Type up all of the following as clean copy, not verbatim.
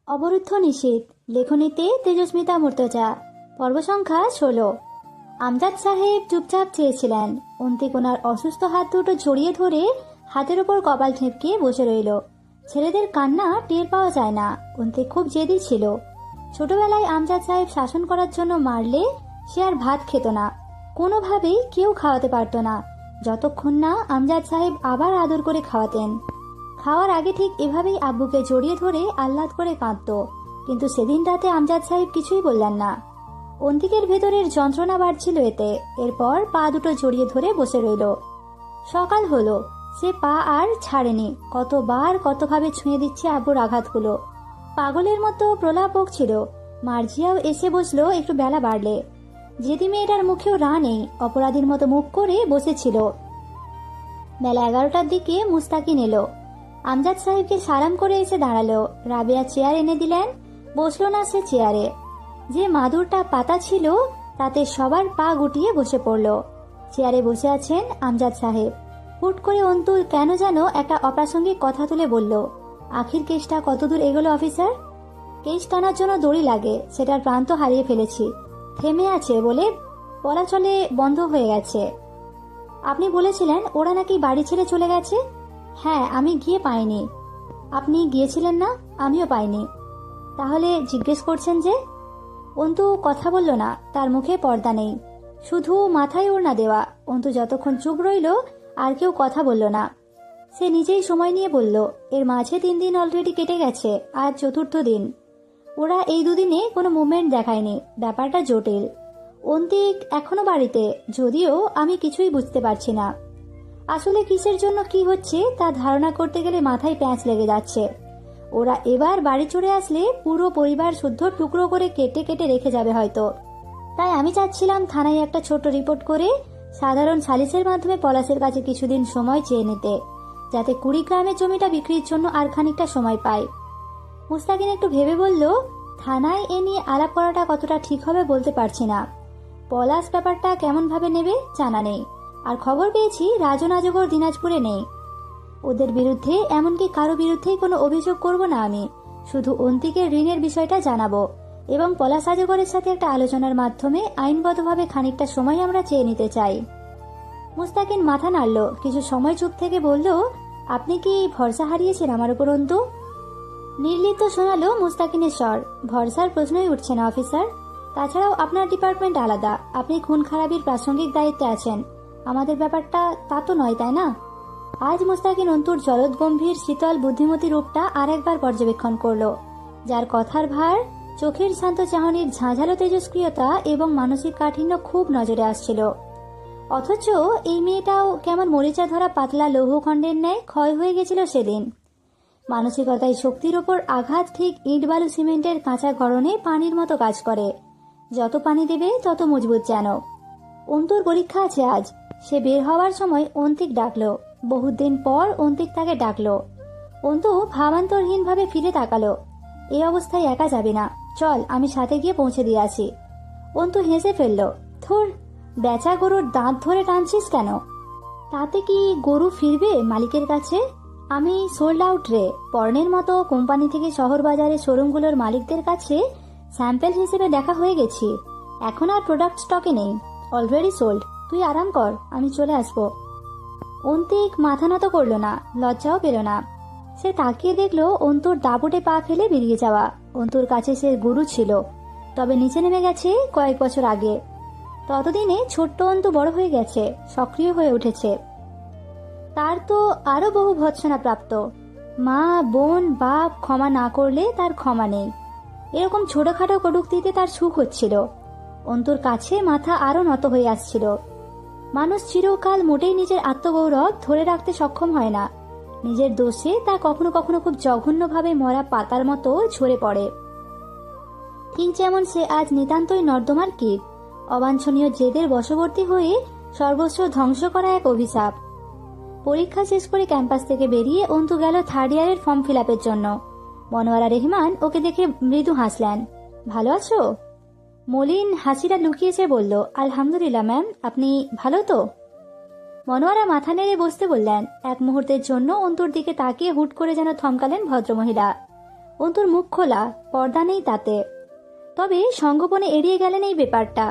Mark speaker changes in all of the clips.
Speaker 1: অবরুদ্ধ নিষেধ। লেখনীতে তেজস্মিতা মুর্তজা। পর্ব সংখ্যা 16। আমজাদ সাহেব চুপচাপ চেয়েছিলেন। অন্তিক ওনার অসুস্থ হাত দুটো জড়িয়ে ধরে হাতের ওপর কপাল ঠেপকে বসে রইল। ছেলেদের কান্না টের পাওয়া যায় না। অন্তিক খুব জেদি ছিল। ছোটবেলায় আমজাদ সাহেব শাসন করার জন্য মারলে সে আর ভাত খেত না। কোনোভাবেই কেউ খাওয়াতে পারত না, যতক্ষণ না আমজাদ সাহেব আবার আদর করে খাওয়াতেন। খাওয়ার আগে ঠিক এভাবেই আব্বুকে জড়িয়ে ধরে আহ্লাদ করে কাঁদত। কিন্তু সেদিন রাতে আমজাদ সাহেব কিছুই বললেন না। অন্তিকের ভেতরের যন্ত্রণা বাড়ছিল এতে। এরপর পা দুটো জড়িয়ে ধরে বসে রইল। সকাল হলো, সে পা আর ছাড়েনি। কতবার কতভাবে ছুঁয়ে দিচ্ছে আব্বুর আঘাতগুলো। পাগলের মতো প্রলাপ বকছিল। মার্জিয়াও এসে বসলো একটু বেলা বাড়লে। যেদি মেয়েটার মুখেও রা নেই, অপরাধীর মতো মুখ করে বসেছিল। বেলা 11টার দিকে মুস্তাকিন এলো। আমজাদ সাহেবকে সালাম করে এসে দাঁড়ালো। রাবেয়া চেয়ার এনে দিলেন। বসলো না সে চেয়ারে। যে মাদুরটা পাতা ছিল তাতে সবার পা গুটিয়ে বসে পড়ল। চেয়ারে বসে আছেন আমজাদ সাহেব। হুট করে অন্তু কেন যেন একটা অপ্রাসঙ্গিক কথা তুলে বলল, আখির কেসটা কতদূর এগোলো অফিসার? কেস টানার জন্য দড়ি লাগে, সেটার প্রান্ত হারিয়ে ফেলেছি। থেমে আছে বলে চলাচলে বন্ধ হয়ে গেছে। আপনি বলেছিলেন ওরা নাকি বাড়ি ছেড়ে চলে গেছে। হ্যাঁ, আমি গিয়ে পাইনি। আপনি গিয়েছিলেন না? আমিও পাইনি। তাহলে জিজ্ঞেস করছেন যে? অন্তু কথা বলল না। তার মুখে পর্দা নেই, শুধু মাথায় ওড়না দেওয়া। অন্তু যতক্ষণ চুপ রইল আর কেউ কথা বলল না। সে নিজেই সময় নিয়ে বলল, এর মাঝে 3 দিন অলরেডি কেটে গেছে, আজ 4র্থ দিন। ওরা এই দুদিনে কোনো মুভমেন্ট দেখায়নি। ব্যাপারটা জটিল। অন্তিক এখনো বাড়িতে, যদিও আমি কিছুই বুঝতে পারছি না। আসলে কিসের জন্য কি হচ্ছে তা ধারণা করতে গেলে মাথায় প্যাঁচ লেগে যাচ্ছে। ওরা এবার বাড়ি চড়ে আসলে পুরো পরিবার শুদ্ধ টুকরো করে কেটে কেটে রেখে যাবে হয়তো। তাই আমি চাচ্ছিলাম থানায় একটা ছোট রিপোর্ট করে সাধারণ সালিসের মাধ্যমে পলাশের কাছে কিছুদিন সময় চেয়ে নিতে, যাতে 20 গ্রামের জমিটা বিক্রির জন্য আর খানিকটা সময় পায়। মুস্তাকিন একটু ভেবে বলল, থানায় এ নিয়ে আলাপ করাটা কতটা ঠিক হবে বলতে পারছি না। পলাশ ব্যাপারটা কেমন ভাবে নেবে জানা নেই। আর খবর পেয়েছি রাজন আজগর দিনাজপুরে নেই। ওদের বিরুদ্ধে, এমনকি কারো বিরুদ্ধেই কোনো অভিযোগ করব না আমি। শুধু অন্তিকের ঋণের বিষয়টা জানাবো এবং পলাশ আজগরের সাথে একটা আলোচনার মাধ্যমে আইনগতভাবে খানিকটা সময় আমরা চেয়ে নিতে চাই। মুস্তাকিন মাথা নাড়ল। কিছু সময় চুপ থেকে বলল, আপনি কি ভরসা হারিয়েছেন আমার উপর অন্তু? নির্লিপ্ত শোনালো মুস্তাকিনের স্বর। ভরসার প্রশ্নই উঠছে না অফিসার। তাছাড়াও আপনার ডিপার্টমেন্ট আলাদা। আপনি খুন খারাপির প্রাসঙ্গিক দায়িত্বে আছেন। আমাদের ব্যাপারটা তা তো নয়, তাই না? আজ মুস্তাকিন অন্তুর জলদ গম্ভীর শীতল বুদ্ধিমতী রূপটা আর একবার পর্যবেক্ষণ করল, যার কথার ভার, চোখের শান্ত চাহনির ঝাঁঝালো তেজস্ক্রিয়তা এবং মানসিক কাঠিন্য খুব নজরে আসছিল। অথচ এই মেয়েটাও কেমন মরিচা ধরা পাতলা লৌহখণ্ডের ন্যায় ক্ষয় হয়ে গেছিল সেদিন। মানসিকতায় শক্তির ওপর আঘাত ঠিক ইট বালু সিমেন্টের কাঁচা গড়নে পানির মতো কাজ করে। যত পানি দেবে তত মজবুত যেন। অন্তুর পরীক্ষা আছে আজ। সে বের হওয়ার সময় অন্তিক ডাকলো। বহুদিন পর অন্তিক তাকে ডাকলো। অন্তু ভাবান্তরহীন ভাবে ফিরে তাকালো। এই অবস্থায় একা যাবে না, চল আমি সাথে গিয়ে পৌঁছে দিয়ে আসি। অন্তু হেসে ফেলল। ধুর, বেচা গরুর দাঁত ধরে টানছিস কেন? তাতে কি গরু ফিরবে মালিকের কাছে? আমি সোল্ড আউট রে। পর্ণের মতো কোম্পানি থেকে শহর বাজারে শোরুমগুলোর মালিকদের কাছে স্যাম্পল হিসেবে দেখা হয়ে গেছি। এখন আর প্রোডাক্ট স্টকে নেই, অলরেডি সোল্ড। তুই আরাম কর, আমি চলে আসবো। অন্তিক মাথা নত করল না, লজ্জাও পেল না। সে তাকিয়ে দেখলো অন্তুর দাপুটে পা ফেলে বেরিয়ে যাওয়া। অন্তুর কাছে সে গুরু ছিল, তবে নিচে নেমে গেছে কয়েক বছর আগে। ততদিনে ছোট্ট অন্তু বড় হয়ে গেছে, সক্রিয় হয়ে উঠেছে। তার তো আরো বহু ভৎসনা প্রাপ্ত। মা, বোন, বাপ ক্ষমা না করলে তার ক্ষমা নেই, এরকম ছোটখাটো কটূক্তিতে তার সুখ হচ্ছিল। অন্তুর কাছে মাথা আরো নত হয়ে আসছিল। মানুষ চিরকাল মোটেই নিজের আত্মগৌরব ধরে রাখতে সক্ষম হয় না। নিজের দোষে তা কখনো কখনো খুব জঘন্যভাবে মরা পাতার মতো ঝরে পড়ে। ঠিক যেমন সে আজ নিতান্তই নর্দমার কীট, অবাঞ্ছনীয় জেদের বশবর্তী হয়ে সর্বস্ব ধ্বংস করা এক অভিশাপ। পরীক্ষা শেষ করে ক্যাম্পাস থেকে বেরিয়ে অন্তু গেল 3rd ইয়ারের ফর্ম ফিল আপের জন্য। মনোয়ারা রহমান ওকে দেখে মৃদু হাসলেন। ভালো আছো? মলিন হাসিটা লুকিয়েছে বলল, আলহামদুলিল্লাহ ম্যাম, আপনি ভালো তো? মনোয়ারা মাথা নেড়ে বসতে বললেন। এক মুহূর্তের জন্য অন্তুর দিকে তাকিয়ে হুট করে যেন থমকালেন ভদ্রমহিলা। অন্তুর মুখ খোলা, পর্দা নেই তাতে। তবে সঙ্গোপনে এড়িয়ে গেলেন এই ব্যাপারটা।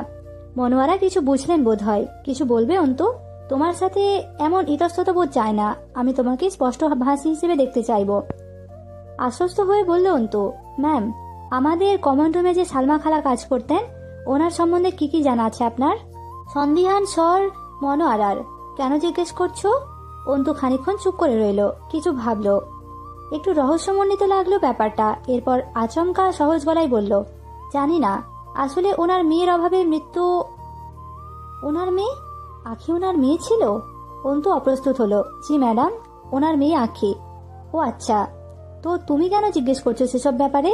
Speaker 1: মনোয়ারা কিছু বুঝলেন বোধ হয়। কিছু বলবে অন্তু? তোমার সাথে এমন ইতস্তত বোধ চায় না, আমি তোমাকে স্পষ্ট ভাষী হিসেবে দেখতে চাইব। আশ্বস্ত হয়ে বলল অন্তু। ম্যাম, আমাদের কমন রুমে যে সালমা খালা কাজ করতেন, ওনার সম্বন্ধে কি কি জানা আছে আপনার? সন্দিহান স্বর মনোয়ারার। কেন জিজ্ঞেস করছো? অন্তু খানিকক্ষণ চুপ করে রইল, কিছু ভাবল। একটু রহস্যমণ্ডিত লাগলো ব্যাপারটা। এরপর আচমকা সহজ গলায় বলল, জানি না, আসলে ওনার মেয়ের অভাবে মৃত্যু। ওনার মেয়ে? আখি ওনার মেয়ে ছিল? অন্তু অপ্রস্তুত হলো। জি ম্যাডাম, ওনার মেয়ে আখি। ও আচ্ছা, তো তুমি কেন জিজ্ঞেস করছো সেসব ব্যাপারে?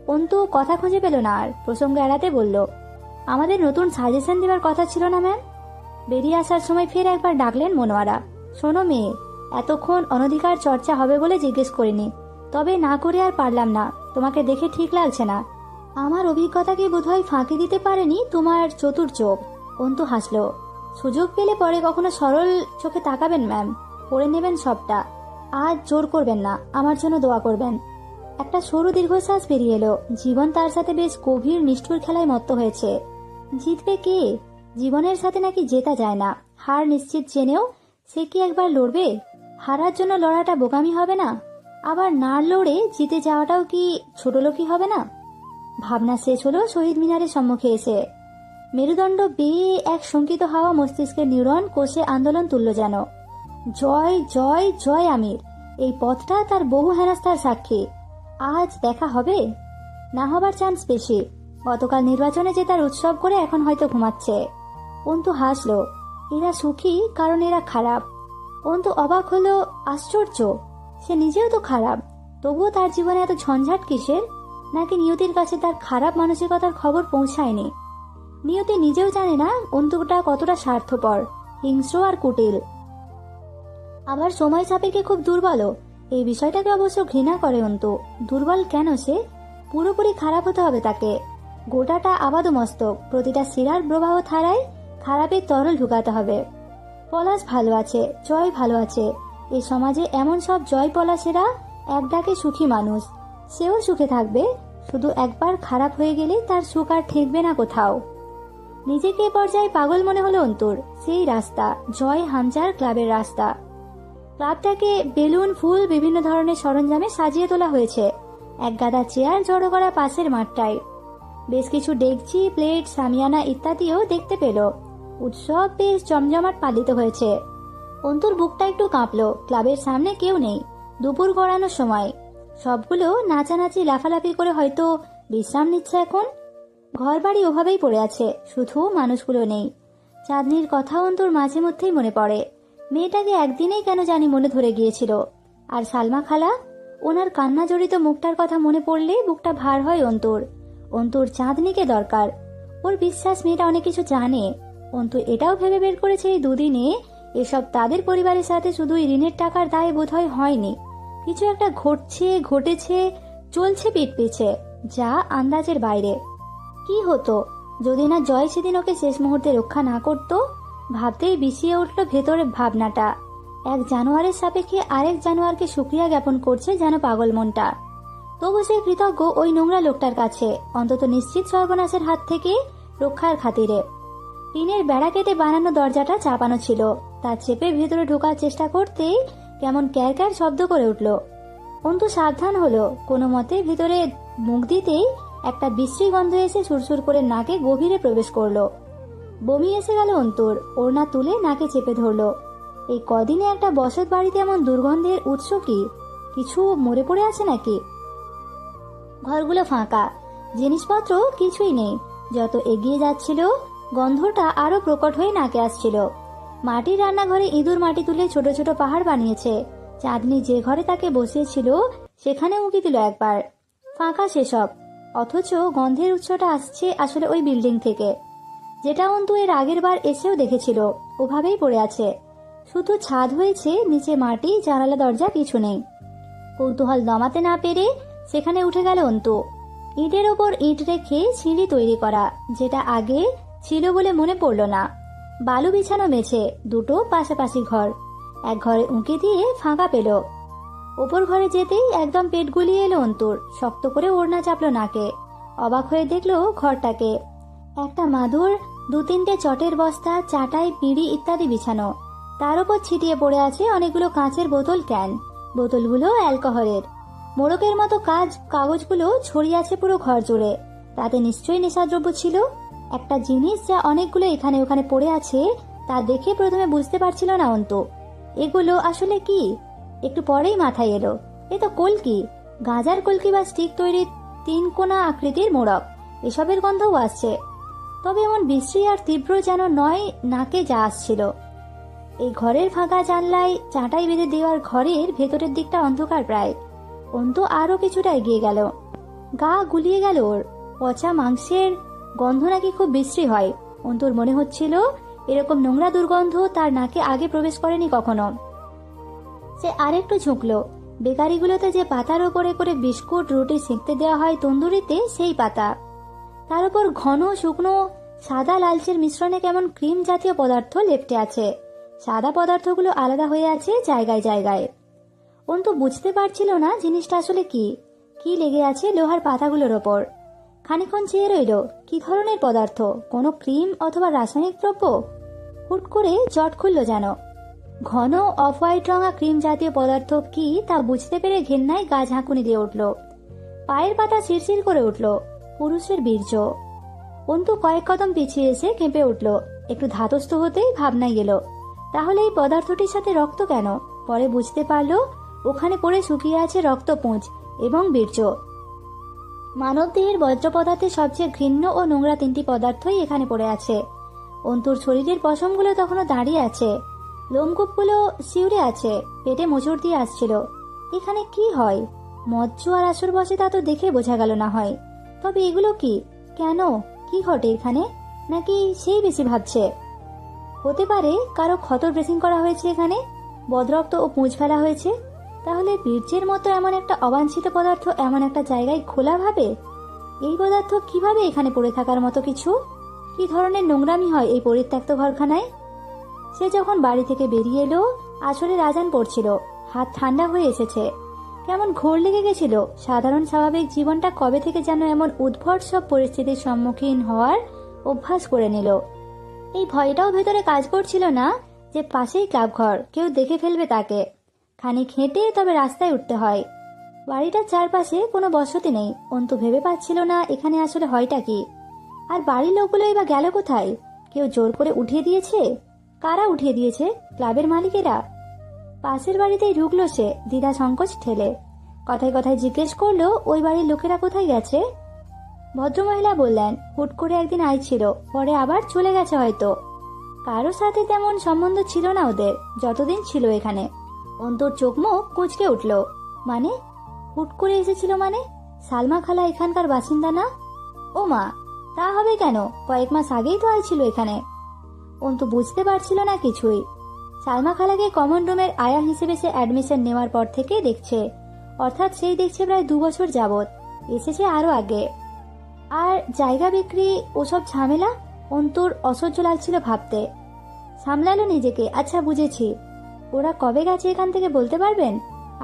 Speaker 1: অন্তু কথা খুঁজে পেল না আর, প্রসঙ্গ এড়াতে বলল, আমাদের নতুন সাজেশন দেওয়ার কথা ছিল না ম্যাম? বেরিয়ে আসার সময় ফের একবার ডাকলেন মনোয়ারা। শোনো মেয়ে, এতক্ষণ অনধিকার চর্চা হবে বলে জিজ্ঞেস করিনি, তবে না করে আর পারলাম না। তোমাকে দেখে ঠিক লাগছে না। আমার অভিজ্ঞতাকে বোধহয় ফাঁকি দিতে পারেনি তোমার চতুর চোখ। অন্তু হাসল। সুযোগ পেলে পরে কখনো সরল চোখে তাকাবেন ম্যাম, পড়ে নেবেন সবটা। আজ জোর করবেন না, আমার জন্য দোয়া করবেন। একটা সরু দীর্ঘশ্বাস বেরিয়ে এলো। জীবন তার সাথে বেশ গভীর নিষ্ঠুর খেলায় মত্ত হয়েছে। জিতবে কে? জীবনের সাথে নাকি জেতা যায় না। হার নিশ্চিত জেনেও সে কি একবার লড়বে? হারার জন্য লড়াটা বোকামি হবে না? আবার না লড়ে জিতে যাওয়াটাও কি ছোটলোকি হবে না? ভাবনা শেষ হলো শহীদ মিনারের সম্মুখে এসে। মেরুদণ্ড বেয়ে এক শঙ্কিত হাওয়া মস্তিষ্কের নিউরন কোষে আন্দোলন তুলল যেন। জয় জয় জয় আমির। এই পথটা তার বহু হেনস্থার সাক্ষী। আজ দেখা হবে? না হবার চান্স বেশি। গতকাল নির্বাচনে যে তার উৎসব করে এখন হয়তো ঘুমাচ্ছে। অন্তু হাসলো। এরা সুখী কারণ এরা খারাপ। অন্তু অবাক হলো। আশ্চর্য, সে নিজেও তো খারাপ, তবুও তার জীবনে এত ঝঞ্ঝাট কিসের? নাকি নিয়তির কাছে তার খারাপ মানসিকতার খবর পৌঁছায়নি? নিয়তি নিজেও জানে না অন্তুটা কতটা স্বার্থপর, হিংস্র আর কুটিল। আবার সময় সাপেক্ষে খুব দুর্বল। এই বিষয়টাকে অবশ্য ঘৃণা করে অন্তু। দুর্বল কেন সে? পুরোপুরি খারাপ হতে হবে তাকে। গোটাটা আবাদমস্তক, প্রতিটা শিরার প্রবাহ ধারায় খারাপের তরল ঢুকাতে হবে। পলাশ ভালো আছে, জয় ভালো আছে। এই সমাজে এমন সব জয় পলাশেরা এক ডাকে সুখী মানুষ। সেও সুখে থাকবে, শুধু একবার খারাপ হয়ে গেলে তার সুখ আর ঠেকবে না কোথাও। নিজেকে এ পর্যায়ে পাগল মনে হলো অন্তুর। সেই রাস্তা, জয় হামজার ক্লাবের রাস্তা। ক্লাবটাকে বেলুন, ফুল, বিভিন্ন ধরনের সরঞ্জামে সাজিয়ে তোলা হয়েছে। এক গাদা চেয়ার জড়ো করা পাশের মাঠটায়। বেশ কিছু ডেকচি, প্লেট, সামিয়ানা ইত্যাদিও দেখতে পেল। উৎসব বেশ জমজমাট পালিত হয়েছে। অন্তুর বুকটা একটু কাঁপলো। ক্লাবের সামনে কেউ নেই। দুপুর গড়ানোর সময়। সবগুলো নাচানাচি লাফালাফি করে হয়তো বিশ্রাম নিচ্ছে এখন। ঘর বাড়ি ওভাবেই পড়ে আছে, শুধু মানুষগুলো নেই। চাঁদনির কথা অন্তুর মাঝে মধ্যেই মনে পড়ে। মেয়েটাকে একদিনেই কেন জানি মনে ধরে গিয়েছিল। আর সালমা খালা, ওনার কান্না জড়িত মুখটার কথা মনে পড়লে বুকটা ভার হয় অন্তুর। অন্তুর চাঁদনিকে দরকার। ওর বিশ্বাস মেয়েটা অনেক কিছু জানে। অন্তু এটাও ভেবে বের করেছে এই দুদিনে এসব তাদের পরিবারের সাথে শুধু ঋণের টাকার দায়ে বোধহয় হয়নি। কিছু একটা ঘটেছে, চলছে পিঠ পিছে, যা আন্দাজের বাইরে। কি হতো যদি না জয় সেদিন ওকে শেষ মুহূর্তে রক্ষা না করত? ভাবতেই বিষিয়ে উঠল ভেতরে ভাবনাটা। এক জানোয়ারের সাপেক্ষে আরেক জানোয়ারকে শুকরিয়া জ্ঞাপন করছে যেন পাগল মনটা। তবু সে কৃতজ্ঞ ওই নোংরা লোকটার কাছে, অন্তত নিশ্চিত সর্বনাশের হাত থেকে রক্ষার খাতিরে। টিনের বেড়া কেটে বানানো দরজাটা চাপানো ছিল। তা চেপে ভেতরে ঢোকার চেষ্টা করতেই কেমন ক্যারক্যার শব্দ করে উঠল। অন্তু সাবধান হলো। কোনো মতে ভিতরে মুখ দিতেই একটা বিশ্রী গন্ধ এসে সুরসুর করে নাকে গভীরে প্রবেশ করলো। বমি এসে গেল অন্তুর। ওড়না তুলে নাকে চেপে ধরলো। এই কদিনে একটা বসত বাড়িতে এমন দুর্গন্ধের উৎস কি? কিছু মরে পড়ে আছে নাকি? ঘরগুলো ফাঁকা, জিনিসপত্র কিছুই নেই। যত এগিয়ে যাচ্ছিল গন্ধটা আরো প্রকট হয়ে নাকে আসছিল। মাটির রান্নাঘরে ইঁদুর মাটি তুলে ছোট ছোট পাহাড় বানিয়েছে। চাঁদনি যে ঘরে তাকে বসিয়েছিল সেখানে উঁকি দিল একবার। ফাঁকা সেসব, অথচ গন্ধের উৎসটা আসছে আসলে ওই বিল্ডিং থেকে, যেটা অন্তু এর আগের বার এসেও দেখেছিল। ওভাবেই পড়ে আছে, শুধু ছাদ হয়েছে, নিচে মাটি, জানালা দরজা কিছু নেই। কৌতূহল দমাতে না পেরে সেখানে উঠে গেল অন্তু। ইটের ওপর ইট রেখে সিঁড়ি তৈরি করা, যেটা আগে ছিল বলে মনে পড়ল না। বালু বিছানো মেঝে, দুটো পাশাপাশি ঘর। এক ঘরে উঁকি দিয়ে ফাঁকা পেল। ওপর ঘরে যেতেই একদম পেট গুলিয়ে এলো অন্তুর। শক্ত করে ওড়না চাপলো নাকে। অবাক হয়ে দেখলো ঘরটাকে। একটা মাদুর, 2-3টে চটের বস্তা, চাটাই, পিঁড়ি ইত্যাদি বিছানো। তার উপর ছিটিয়ে পড়ে আছে অনেকগুলো কাঁচের বোতল, ক্যান। বোতলগুলো অ্যালকোহলের। মোড়কের মতো কাগজগুলো ছড়িয়ে আছে পুরো ঘর জুড়ে। তাতে নিশ্চয়ই নেশাদ্রব্য ছিল। একটা জিনিস যা অনেকগুলো এখানে ওখানে পড়ে আছে তা দেখে প্রথমে বুঝতে পারছিল না অন্তু। এগুলো আসলে কি? একটু পরেই মাথায় এলো, এ তো কলকি। গাঁজার কলকি বা স্টিক তৈরির 3 কোণা আকৃতির মোড়ক। এসবের গন্ধও আসছে, তবে এমন বিশ্রী আর তীব্র যেন নয় নাকে যা আসছিল। এই ঘরের ফাঁকা জানলায় চাটাই বেঁধে দেওয়ার ঘরের ভেতরের দিকটা অন্ধকার প্রায়। অন্তু আরো কিছুটা এগিয়ে গেল। গা গুলিয়ে গেল ওর। পচা মাংসের গন্ধ নাকি খুব বিশ্রী হয়। অন্তুর মনে হচ্ছিল এরকম নোংরা দুর্গন্ধ তার নাকে আগে প্রবেশ করেনি কখনো। সে আরেকটু ঝুঁকলো। বেকারিগুলোতে যে পাতার ওপরে করে বিস্কুট রুটি সেঁকতে দেওয়া হয় তন্দুরিতে, সেই পাতা। তার উপর ঘন শুকনো সাদা লালচের মিশ্রণে কেমন ক্রিম জাতীয় পদার্থ লেপ্টে আছে। সাদা পদার্থগুলো আলাদা হয়ে আছে জায়গায় জায়গায়। অন্তু বুঝতে পারছিল না জিনিসটা আসলে কি। কি লেগে আছে লোহার পাতাগুলোর ওপর। খানিকক্ষণ চেয়ে রইল। কি ধরনের পদার্থ? কোনো ক্রিম অথবা রাসায়নিক দ্রব্য? হুট করে জট খুলল যেন। ঘন অফ হোয়াইট রঙা ক্রিম জাতীয় পদার্থ কি তা বুঝতে পেরে ঘেন্নায় গা ঝাঁকুনি দিয়ে উঠল। পায়ের পাতা শিরশির করে উঠল। পুরুষের বীর্য। অন্তু কয়েক কদম পিছিয়ে এসে কেঁপে উঠল। একটু ধাতস্থ হতেই ভাবনায় গেল, তাহলে এই পদার্থটির সাথে রক্ত কেন? পরে বুঝতে পারল ওখানে পড়ে শুকিয়ে আছে রক্তপুঞ্জ এবং বীর্য। মানবদেহের বজ্র পদার্থের সবচেয়ে ঘৃণ্য ও নোংরা 3টি পদার্থই এখানে পড়ে আছে। অন্তুর শরীরের পশমগুলো তখনও দাঁড়িয়ে আছে। লোমকূপগুলো শিউরে আছে। পেটে মোচড় দিয়ে আসছিল। এখানে কি হয়? মজ্জ আর আসর বসে তা তো দেখে বোঝা গেল না হয়, তবে এগুলো কি? কেন? কি ঘটে এখানে? নাকি সেই বেশি ভাবছে? হতে পারে কারো ক্ষত ড্রেসিং করা হয়েছে এখানে, বদরক্ত ও পুঁজ ফেলা হয়েছে। তাহলে বীর্যের মতো এমন একটা অবাঞ্ছিত পদার্থ এমন একটা জায়গায় খোলা ভাবে? এই পদার্থ কিভাবে এখানে পড়ে থাকার মতো কিছু? কি ধরনের নোংরামি হয় এই পরিত্যক্ত ঘরখানায়? সে যখন বাড়ি থেকে বেরিয়ে এলো আসরের আজান পড়ছিল। হাত ঠান্ডা হয়ে এসেছে। কেমন ঘোর লেগে গেছিল। সাধারণ স্বাভাবিক জীবনটা কবে থেকে যেন এমন উদ্ভট সব পরিস্থিতির সম্মুখীন হওয়ার অভ্যাস করে নিল। এই ভয়টাও ভেতরে কাজ করছিল না যে পাশেই ক্লাব ঘর, কেউ দেখে ফেলবে তাকে। খানিক হেঁটে তবে রাস্তায় উঠতে হয়। বাড়িটার চারপাশে কোনো বসতি নেই। অন্তু ভেবে পাচ্ছিল না এখানে আসলে হয়টা কি। আর বাড়ির লোকগুলোই বা গেল কোথায়? কেউ জোর করে উঠিয়ে দিয়েছে? কারা উঠিয়ে দিয়েছে? ক্লাবের মালিকেরা? পাশের বাড়িতেই ঢুকলো সে দ্বিধা সংকোচ ঠেলে। কথায় কথায় জিজ্ঞেস করলো ওই বাড়ির লোকেরা কোথায় গেছে। ভদ্রমহিলা বললেন হুট করে একদিন আইছিল, পরে আবার চলে গেছে হয়তো। কারো সাথে তেমন সম্বন্ধ ছিল না ওদের যতদিন ছিল এখানে। অন্তর চোখ মুখ কুঁচকে উঠল। মানে হুট করে এসেছিল মানে? সালমা খালা এখানকার বাসিন্দা না? ও মা, তা হবে কেন? কয়েক মাস আগেই তো আইছিল এখানে। অন্তু বুঝতে পারছিল না কিছুই। সালমা খালাকে কমন রুমের আয়া হিসেবে সে অ্যাডমিশন নেওয়ার পর থেকে দেখছে, অর্থাৎ সেই দেখছে প্রায় 2 বছর যাবত। এসেছে আরো আগে। আর জায়গা বিক্রি ওসব ঝামেলা অন্তুর অসহ্য লাগছিল ভাবতে। সামলালো নিজেকে। আচ্ছা বুঝেছি, ওরা কবে গেছে এখান থেকে বলতে পারবেন?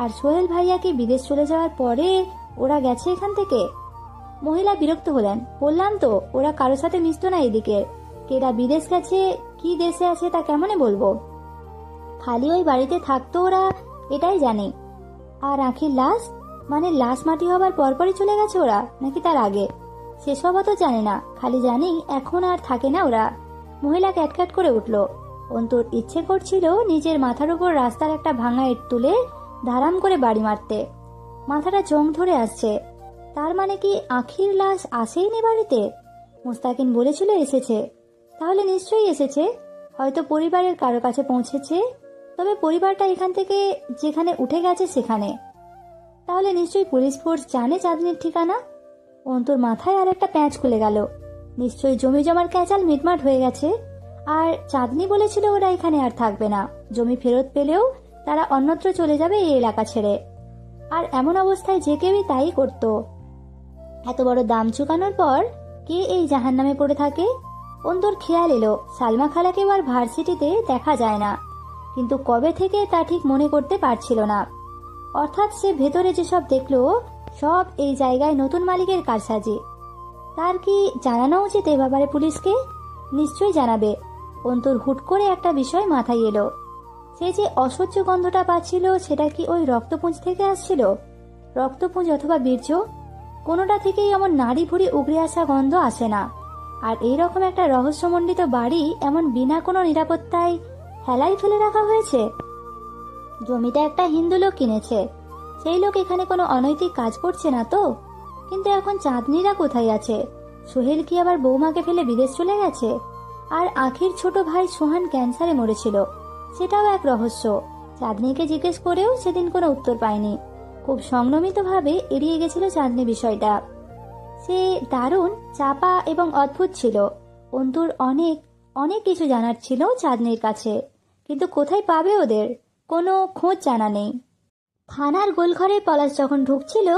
Speaker 1: আর সোহেল ভাইয়া কি বিদেশ চলে যাওয়ার পরে ওরা গেছে এখান থেকে? মহিলা বিরক্ত হলেন। বললাম তো ওরা কারোর সাথে মিশতো না এদিকে। কেরা বিদেশ গেছে কি দেশে আছে তা কেমনে বলবো? খালি ওই বাড়িতে থাকতো ওরা, এটাই জানি। আর আখির লাশ, মানে লাশ মাটি হবার পরপরই চলে গেছে ওরা নাকি তার আগে? সেসব তো জানি না, খালি জানি এখন আর থাকে না ওরা। মহিলা ক্যাটক্যাট করে উঠল। অন্তর ইচ্ছে করছিল নিজের মাথার উপর রাস্তার একটা ভাঙা ইট তুলে ধারাম করে বাড়ি মারতে। মাথাটা জং ধরে আসছে। তার মানে কি আখির লাশ আসেইনি বাড়িতে? মুস্তাকিন বলেছিল এসেছে। তাহলে নিশ্চয়ই এসেছে। হয়তো পরিবারের কারো কাছে পৌঁছেছে। তবে পরিবারটা এখান থেকে যেখানে উঠে গেছে সেখানে। তাহলে নিশ্চয়ই পুলিশ ফোর্স জানে চাঁদনির ঠিকানা। অন্তর মাথায় আর একটা প্যাঁচ খুলে গেল। নিশ্চয়ই জমি জমার ক্যাচাল মিটমাট হয়ে গেছে। আর চাঁদনি বলেছিল ওরা এখানে আর থাকবে না। জমি ফেরত পেলেও তারা অন্যত্র চলে যাবে এই এলাকা ছেড়ে। আর এমন অবস্থায় যে কেউই তাই করত। এত বড় দাম চুকানোর পর কে এই জাহান্নামে পড়ে থাকে? অন্তর খেয়াল এলো সালমা খালাকেও আর ভার্সিটিতে দেখা যায় না, কিন্তু কবে থেকে তা ঠিক মনে করতে পারছিল না। অর্থাৎ সে ভেতরে যেসব দেখলো সব এই জায়গায় নতুন মালিকের কারসাজি। তার কি জানানো উচিত এ ব্যাপারে পুলিশকে? নিশ্চয়ই জানাবে। অন্তুর হুট করে একটা বিষয় মাথায় এলো। সে যে অসহ্য গন্ধটা পাচ্ছিল সেটা কি ওই রক্তপুঞ্জ থেকে আসছিল? রক্তপুঞ্জ অথবা বীর্য, কোনোটা থেকেই এমন নাড়ি ভুড়ি উগড়ে আসা গন্ধ আসে না। আর এইরকম একটা রহস্যমণ্ডিত বাড়ি এমন বিনা কোনো নিরাপত্তায় হেলাই ফেলে রাখা হয়েছে। জমিটা একটা হিন্দু লোক কিনেছে। সেই লোক এখানে কোনো অনৈতিক কাজ করছে না তো? কিন্তু এখন চাঁদনিরা কোথায় আছে? সোহেল কি আবার বৌমাকে ফেলে বিদেশ চলে গেছে? আর আখির ছোট ভাই সোহান ক্যান্সারে মরেছিল, সেটাও এক রহস্য। চাঁদনিকে জিজ্ঞেস করেও সেদিন কোনো উত্তর পায়নি। খুব সংযমিতভাবে এড়িয়ে গেছিল চাঁদনি বিষয়টা। সে দারুণ চাপা এবং অদ্ভুত ছিল। অন্তুর অনেক অনেক কিছু জানার ছিল চাঁদনির কাছে, কিন্তু কোথায় পাবে ওদের কোনো খোঁজ জানা নেই। থানার গোলঘরে পলাশ যখন ঢুকছিল,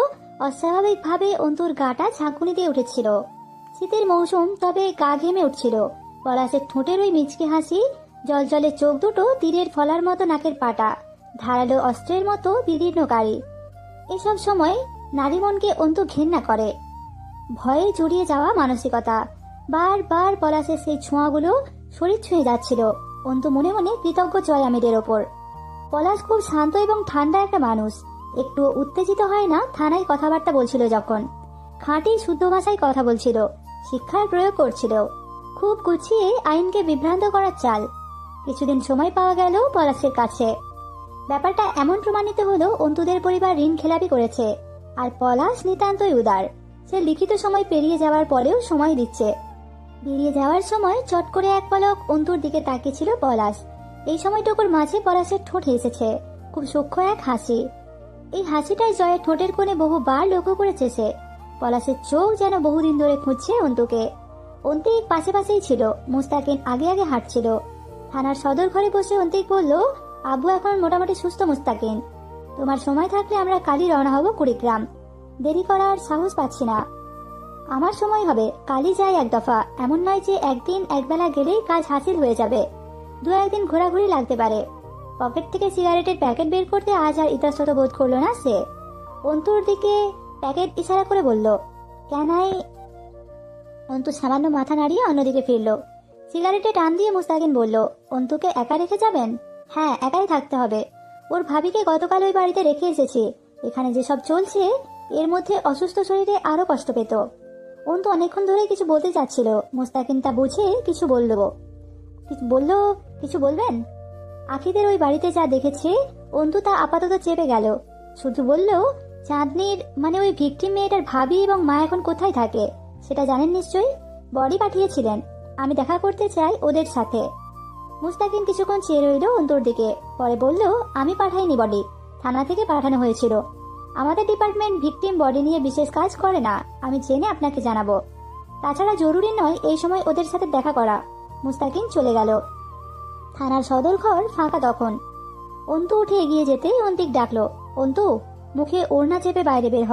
Speaker 1: অস্বাভাবিকভাবে অন্তুর গাটা ঝাঁকুনি দিয়ে উঠেছিল। শীতের মৌসুম, তবে গা ঘেমে উঠছিল। পলাশের ঠোঁটের ওই মিচকে হাসি, জলজলে চোখ দুটো তীরের ফলার মতো নাকের পাটা, ধারালো অস্ত্রের মতো বিদীর্ণকারী। এসব সময় নারী মনকে অন্তু ঘেন্না করে। ভয়ে জড়িয়ে যাওয়া মানসিকতা। বারবার পলাশের সেই ছোঁয়াগুলো শরীর ছুঁয়ে যাচ্ছিল। অন্তু মনে মনে কৃতজ্ঞ জয় আমিরের ওপর। পলাশ খুব শান্ত এবং ঠান্ডা একটা মানুষ। একটু উত্তেজিত হয় না থানায় কথাবার্তা বলছিল যখন। খাঁটি শুদ্ধ ভাষায় কথা বলছিল, শিক্ষার প্রয়োগ করছিল। খুব গুছিয়ে আইনকে বিভ্রান্ত করার চাল। কিছুদিন সময় পাওয়া গেল পলাশের কাছে। ব্যাপারটা এমন প্রমাণিত হলো অন্তুদের পরিবার ঋণ খেলাপি করেছে, আর পলাশ নিতান্তই উদার। সে লিখিত সময় পেরিয়ে যাওয়ার পরেও সময় দিচ্ছে। বেরিয়ে যাওয়ার সময় চট করে এক পলক অন্তুর দিকে তাকিয়েছিল পলাশ। এই সময়টুকুর মাঝে পলাশের ঠোঁট হেসেছে, খুব সূক্ষ্ম এক হাসি। এই হাসিটাই জয়ের ঠোঁটের কোণে বহুবার লক্ষ্য করেছে সে। পলাশের চোখ যেন বহুদিন ধরে খুঁজছে অন্তুকে। অন্তিক পাশে পাশেই ছিল, মুস্তাকিন আগে আগে হাঁটছিল। থানার সদর ঘরে বসে অন্তিক বলল, আব্বু এখন মোটামুটি সুস্থ মুস্তাকিন। তোমার সময় থাকলে আমরা কালই রওনা হব কুড়িগ্রাম। দেরি করার সাহস পাচ্ছি না। আমার সময় হবে, কালই যাই এক দফা। এমন নয় যে একদিন একবেলা গেলেই কাজ হাসিল হয়ে যাবে। দু একদিন ঘোরাঘুরি লাগতে পারে। পকেট থেকে সিগারেটের প্যাকেট বের করতে আজ আর ইতস্তত বোধ করলো না সে। অন্তুর দিকে প্যাকেট ইশারা করে বলল, ক্যানাই। অন্তু সামান্য মাথা নাড়িয়ে অন্যদিকে ফিরল। সিগারেটে টান দিয়ে মুস্তাকিন বলল, অন্তুকে একা রেখে যাবেন? হ্যাঁ, একাই থাকতে হবে। ওর ভাবিকে গতকাল ওই বাড়িতে রেখে এসেছি। এখানে যেসব চলছে এর মধ্যে অসুস্থ শরীরে আরো কষ্ট পেত। অন্তু অনেকক্ষণ ধরে কিছু বলতে চাচ্ছিল। মুস্তাকিন তা বুঝে কিছু বলবেন? আখিদের ওই বাড়িতে যা দেখেছে অন্তু তা আপাতত চেপে গেল। শুধু বলল, চাঁদনির মানে ওই ভিকটিম মেয়েটার ভাবি এবং মা এখন কোথায় থাকে সেটা জানেন নিশ্চয়ই। বডি পাঠিয়েছিলেন, আমি দেখা করতে চাই ওদের সাথে। মুস্তাকিন কিছুক্ষণ চেয়ে রইল অন্তুর দিকে, পরে বলল, আমি পাঠাইনি বডি, থানা থেকে পাঠানো হয়েছিল। আমাদের ডিপার্টমেন্ট ভিকটিম বডি নিয়ে বিশেষ কাজ করে না, আমি জেনে আপনাকে জানাবো। তাছাড়া জরুরি নয় এই সময় ওদের সাথে দেখা করা। মুস্তাকিন চলে গেল। থানার সদর ঘর ফাঁকা তখন। অন্তু উঠে এগিয়ে যেতে অন্তিক ডাকলো, অন্তু, মুখে ওড়না চেপে বাইরে বের হ।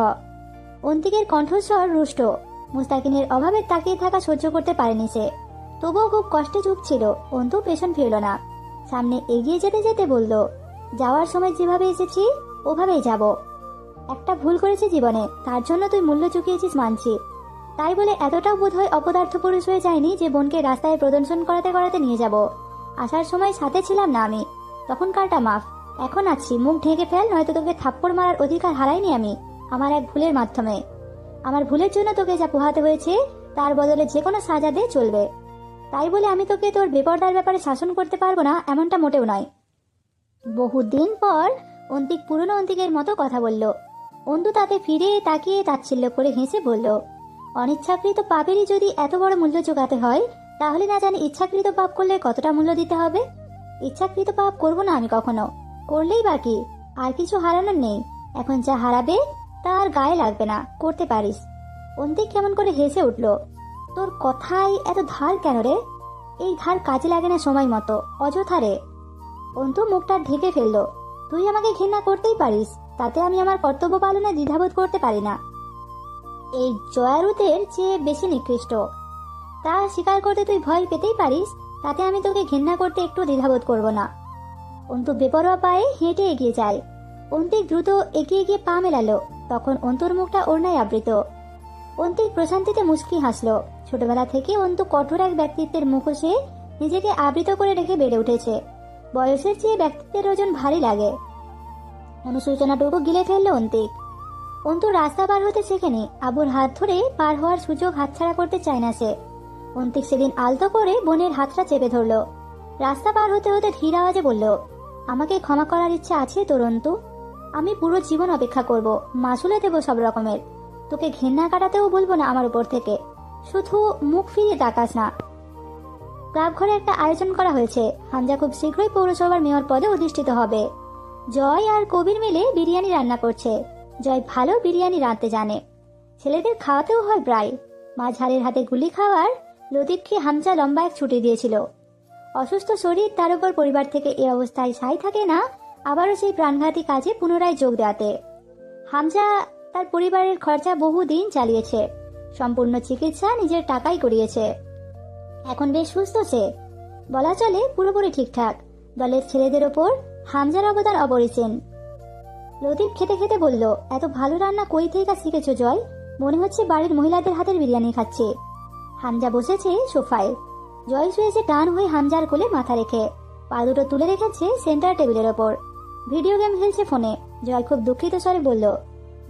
Speaker 1: অন্তিকের কণ্ঠস্বর রুষ্ট। মুস্তাকিনের অভাবে তাকিয়ে থাকা সহ্য করতে পারেনি সে। তবুও খুব কষ্টে ঝুঁকছিল। অন্তু পেছন ফিরল না, সামনে এগিয়ে যেতে যেতে বলল, যাওয়ার সময় যেভাবে এসেছি ওভাবেই যাব। একটা ভুল করেছি জীবনে, তার জন্য তুই মূল্য চুকিয়েছিস মানছি। তাই বলে এতটাও বোধহয় অপদার্থ পুরুষ হয়ে যায়নি যে বোনকে রাস্তায় প্রদর্শন করাতে করাতে নিয়ে যাব। আসার সময় সাথে ছিলাম না আমি, তখন কারটা মাফ। এখন আছি, মুখ ঢেকে ফেল, নয়তো তোকে থাপ্পড় মারার অধিকার হারাইনি আমি আমার এক ভুলের মাধ্যমে। আমার ভুলের জন্য তোকে যা পোহাতে হয়েছে তার বদলে যে কোনো সাজা দে, চলবে। তাই বলে আমি তোকে তোর বেপরদার ব্যাপারে শাসন করতে পারবো না, এমনটা মোটেও নয়। বহুদিন পর অন্তিক পুরনো অন্তিকের মতো কথা বলল। অন্তু তাতে ফিরে তাকিয়ে তাচ্ছিল্য করে হেসে বলল, অনিচ্ছাকৃত পাপেরই যদি এত বড় মূল্য চোকাতে হয়, তাহলে না জানি ইচ্ছাকৃত পাপ করলে কতটা মূল্য দিতে হবে। ইচ্ছাকৃত পাপ করবো না আমি কখনো, করলেই বাকি। আর কিছু হারানোর নেই, এখন যা হারাবে তার গায়ে লাগবে না, করতে পারিস। অন্তিক কেমন করে হেসে উঠল। তোর কথায় এত ধার কেন রে? এই ধার কাজে লাগে না সময় মতো, অযথা রে। অন্তু মুখটা ঢেকে ফেলল। তুই আমাকে ঘৃণা করতেই পারিস, তাতে আমি আমার কর্তব্য পালনে দ্বিধাবোধ করতে পারি না। এই জয়ারুতের চেয়ে বেশি নিকৃষ্ট। তা স্বীকার করতে তুই ভয় পেতেই পারিস, তাতে আমি তোকে ঘৃণা করতে একটু দ্বিধাবোধ করব না। অন্তু বেপরোয়া পায়ে হেঁটে এগিয়ে যায়। অন্তিক দ্রুত এগিয়ে গিয়ে পা মেলালো। তখন অন্তুর মুখটা ওড়নায় আবৃত। অন্তিক প্রশান্তিতে মুচকি হাসলো। ছোটবেলা থেকে অন্তু কঠোর এক ব্যক্তিত্বের মুখোশে নিজেকে আবৃত করে রেখে বেড়ে উঠেছে। বয়সের চেয়ে ব্যক্তিত্বের ওজন ভারী লাগে। অনুশোচনাটুকু গিলে ফেললো অন্তিক। অন্তু রাস্তা পার হতে শেখেনি। আবুর হাত ধরে পার হওয়ার সুযোগ হাতছাড়া করতে চায় না সে। অন্তিক সেদিন আলতো করে বোনের হাতটা চেপে ধরলো। রাস্তা পার হতে হতে ধীর আওয়াজে বলল, আমাকে ক্ষমা করার ইচ্ছা আছে তোর অন্তু? আমি পুরো জীবন অপেক্ষা করব, মাসুলে দেবো সব রকমের। তোকে ঘেন্না কাটাতেও বলবো না আমার উপর থেকে। শুধু মুখ ফিরিয়ে তাকাস না। ক্লাব ঘরে একটা আয়োজন করা হয়েছে। হামজা খুব শীঘ্রই পৌরসভার মেয়র পদে অধিষ্ঠিত হবে। জয় আর কবির মিলে বিরিয়ানি রান্না করছে। জয় ভালো বিরিয়ানি রাঁধতে জানে। ছেলেদের খাওয়াতেও হয় প্রায়। মাঝহারের হাতে গুলি খাওয়ার লতিফকে হামজা লম্বা এক ছুটি দিয়েছিল। অসুস্থ শরীর, তার উপর পরিবার থেকে এ অবস্থায় সাই থাকে না আবারও সেই প্রাণঘাতী কাজে পুনরায় যোগ দেওয়াতে। হামজা তার পরিবারের খরচা বহুদিন চালিয়েছে। সম্পূর্ণ চিকিৎসা নিজের টাকাই করিয়েছে। এখন বেশ সুস্থ সে, বলা চলে পুরোপুরি ঠিকঠাক। দলের ছেলেদের ওপর হামজার অবদান অপরিসীম। লতিফ খেতে খেতে বলল, এত ভালো রান্না কই থেকে শিখেছ জয়? মনে হচ্ছে বাড়ির মহিলাদের হাতের বিরিয়ানি খাচ্ছে। হামজা বসেছে সোফায়। জয় শুয়েছে টান হয়ে হামজার কোলে মাথা রেখে। পা দুটো তুলে রেখেছে সেন্টার টেবিলের ওপর। ভিডিও গেম খেলছে ফোনে। জয় খুব দুঃখিত স্বরে বলল,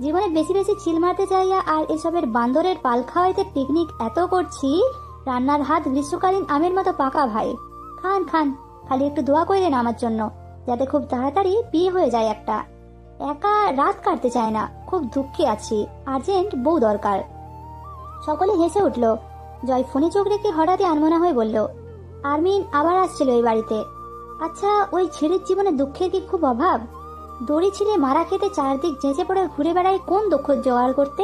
Speaker 1: জীবনে বেশি বেশি চিল মারতে চাইয়া আর এসবের বান্দরের পাল খাওয়াইতে পিকনিক এত করছি, রান্নার হাত গ্রীষ্মকালীন আমের মতো পাকা ভাই। খান খান, খালি একটু দোয়া কইলেন আমার জন্য, যাতে খুব তাড়াতাড়ি বিয়ে হয়ে যায় একটা। একা রাত কাটতে চায় না, খুব দুঃখে আছি, আর্জেন্ট বউ দরকার। সকলে হেসে উঠল। জয় ফোনে চোখ রেখে হঠাৎই আনমনা হয়ে বলল, আরমিন আবার আসছিল এই বাড়িতে। আচ্ছা, ওই ছেলের জীবনে দুঃখের কি খুব অভাব? দড়ি ছিঁড়ে মারা খেতে চারদিক জেঁচে পড়ে ঘুরে বেড়ায় কোন দুঃখ জোগাড় করতে?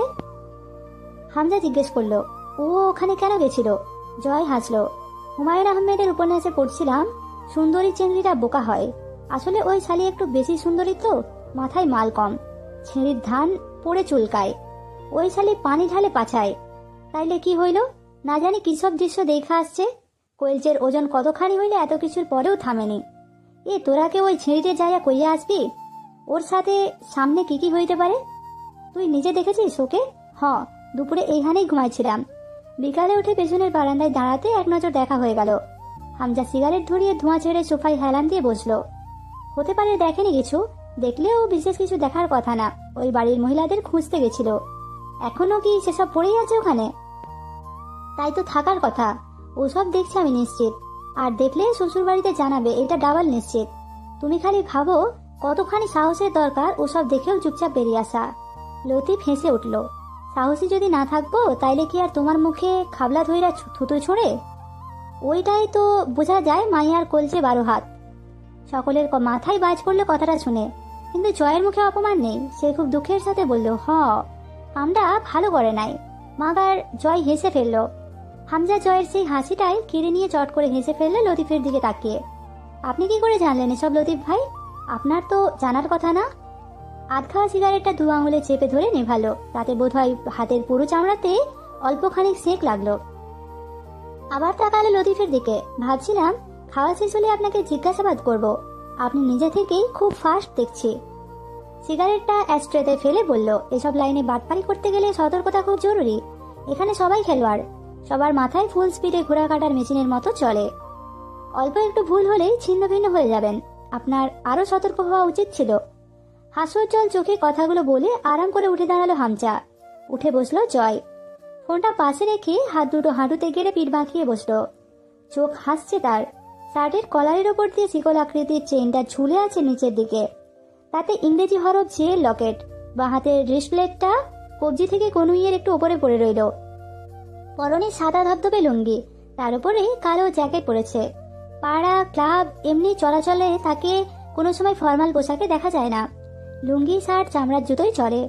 Speaker 1: হামজা জিজ্ঞেস করলো, ও ওখানে কেন গেছিল? জয় হাসলো। হুমায়ুন আহমেদের উপন্যাসে পড়ছিলাম, সুন্দরী চেংড়িরা বোকা হয়। আসলে ওই শালি একটু বেশি সুন্দরী তো, মাথায় মাল কম, ছেঁড়ির ধান পড়ে চুলকায়। ওই শালি পানি ঢালে পাছায়। তাইলে কি হইল? না জানি কি সব দৃশ্য দেখা আসছে। কোয়েলচের ওজন কতখানি হইলে এত কিছুর পরেও থামেনি। এ তোরাকে ওই ছেঁড়িতে যাইয়া কইয়া আসবি? ওর সাথে সামনে কি কি হইতে পারে? তুই নিজে দেখেছিস ওকে? হ, দুপুরে এইখানেই ঘুমাইছিলাম। বিকালে উঠে পেছনের বারান্দায় দাঁড়াতে এক নজর দেখা হয়ে গেল। হামজা সিগারেট ধরিয়ে ধোঁয়া ছেড়ে সোফায় হেলান দিয়ে বসলো। হতে পারে দেখেনি কিছু, দেখলেও বিশেষ কিছু দেখার কথা না। ওই বাড়ির মহিলাদের খুঁজতে গেছিল। এখনো কি সেসব পড়েই আছে ওখানে? তাই তো থাকার কথা। ওসব দেখছি আমি নিশ্চিত। আর দেখলে শ্বশুর বাড়িতে জানাবে, এটা ডাবল নিশ্চিত। তুমি খালি ভাবো কতখানি সাহসের দরকার ওসব দেখেও চুপচাপ বেরিয়ে আসা। লতিফ হেসে উঠল। সাহসী যদি না থাকবো তাইলে কি আর তোমার মুখে খাবলা ধইরা থুতু ছোড়ে? ওইটাই তো বোঝা যায় মাইয়ার কলচে 12 হাত। সকলের মাথায় বাজ পড়লো কথাটা শুনে, কিন্তু জয়ের মুখে অপমান নেই। সে খুব দুঃখের সাথে বলল, কামটা ভালো করে নাই। মাগার জয় হেসে ফেলল। হামজা জয়ের সেই হাসিটাই কেড়ে নিয়ে চট করে হেসে ফেলল লতিফের দিকে তাকিয়ে। আপনি কি করে জানলেন এসব লতিফ ভাই? আপনার তো জানার কথা না? আধ খাওয়া সিগারেটটা 2 আঙুলে চেপে ধরে নেভালো। তাতে বোধহয় হাতের পুরো চামড়াতে অল্পখানিক সেঁক লাগলো। আবার তাকালো লতিফের দিকে। ভাবছিলাম খাওয়া শেষ হলে আপনাকে জিজ্ঞাসাবাদ করব। আপনি নিজে থেকেই খুব ফাস্ট দেখছি। সিগারেটটা অ্যাস্ট্রেতে ফেলে বলল, এসব লাইনে বাটপারি করতে গেলে সতর্কতা খুব জরুরি। এখানে সবাই খেলোয়াড়, সবার মাথায় ফুল স্পিডে ঘোড়া কাটার মেশিনের মতো চলে। অল্প একটু ভুল হলেই ছিন্ন ভিন্ন হয়ে যাবেন। আপনার আরো সতর্ক হওয়া উচিত ছিল। হাস্যোজ্জ্বল চোখে কথাগুলো বলে আরাম করে উঠে দাঁড়ালো হামজা। উঠে বসলো জয়। ফোনটা পাশে রেখে হাত দুটো হাঁটুতে গেড়ে পিঠ বাঁকিয়ে বসলো। চোখ হাসছে তার। শার্টের কলারের ওপর দিয়ে শিকল আকৃতির চেইনটা ঝুলে আছে নিচের দিকে। তাতে ইংরেজি হরফ জের লকেট। বা হাতের রিস্টপ্লেটটা কবজি থেকে কনুইয়ের একটু উপরে পড়ে রইল। পরনে সাদা ধবধবে লুঙ্গি, তার উপরে কালো জ্যাকেট পরেছে। পাড়া, ক্লাব, এমনি চলাচলে তাকে কোনো সময় ফর্মাল পোশাকে দেখা যায় না। লুঙ্গি, শার্ট, চামড়ার জুতোই চলে।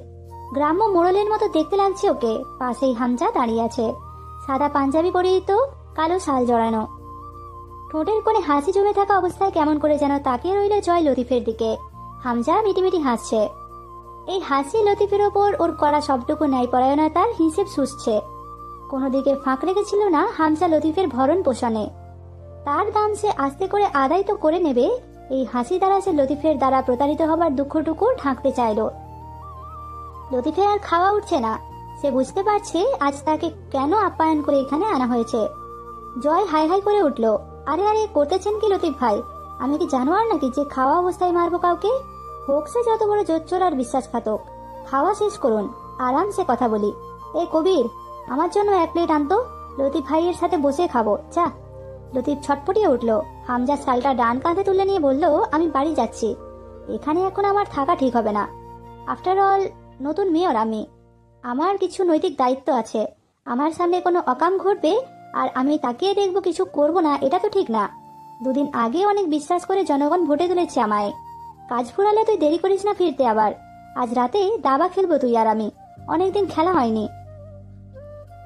Speaker 1: গ্রাম্য মোড়লের মতো দেখতে লাগছে ওকে। পাশেই হামজা দাঁড়িয়ে আছে, সাদা পাঞ্জাবি পরিহিত, কালো শাল জড়ানো। ঠোঁটের কোণে হাসি জমে থাকা অবস্থায় কেমন করে যেন তাকিয়ে রইল জয় লতিফের দিকে। হামজা মিটিমিটি হাসছে। এই হাসি লতিফের ওপর ওর করা সবটুকু ন্যায়পরায়ণতার হিসেব সুষছে। কোনো দিকে ফাঁক রেখেছিল না হামজা লতিফের ভরণ পোষণে। তার দাম সে আস্তে করে আদায় তো করে নেবে, এই হাসি দ্বারা সে লতিফের দ্বারা প্রতারিত হবার দুঃখটুকু ঢাকতে চাইল। লতিফের আর খাওয়া উঠছে না। সে বুঝতে পারছে আজ তাকে কেন আপ্যায়ন করে এখানে আনা হয়েছে। জয় হাই হাই করে উঠল, আরে আরে করতেছেন কি লতিফ ভাই? আমি কি জানোয়ার নাকি যে খাওয়া অবস্থায় মারবো কাউকে? হোক সে যত বড় জোচ্চোর আর বিশ্বাসঘাতক। খাওয়া শেষ করুন, আরামসে কথা বলি। এ কবির, আমার জন্য 1 প্লেট আনতো, লতিফ ভাইয়ের সাথে বসে খাবো, চা। লতিফ ছটপটিয়ে উঠল। হামজা শালটা ডান কাঁধে তুলে নিয়ে বলল, আমি বাড়ি যাচ্ছি, এখানে এখন আমার থাকা ঠিক হবে না। আফটার অল নতুন মেয়র আমি, আমার কিছু নৈতিক দায়িত্ব আছে। আমার সামনে কোনো অকাম ঘটবে আর আমি তাকিয়ে দেখবো কিছু করব না, এটা তো ঠিক না। 2 দিন আগে অনেক বিশ্বাস করে জনগণ ভোটে তুলেছে আমায়। কাজ ফুরালে তুই দেরি করিস না ফিরতে আবার। আজ রাতে দাবা খেলবো তুই আর আমি, অনেকদিন খেলা হয়নি।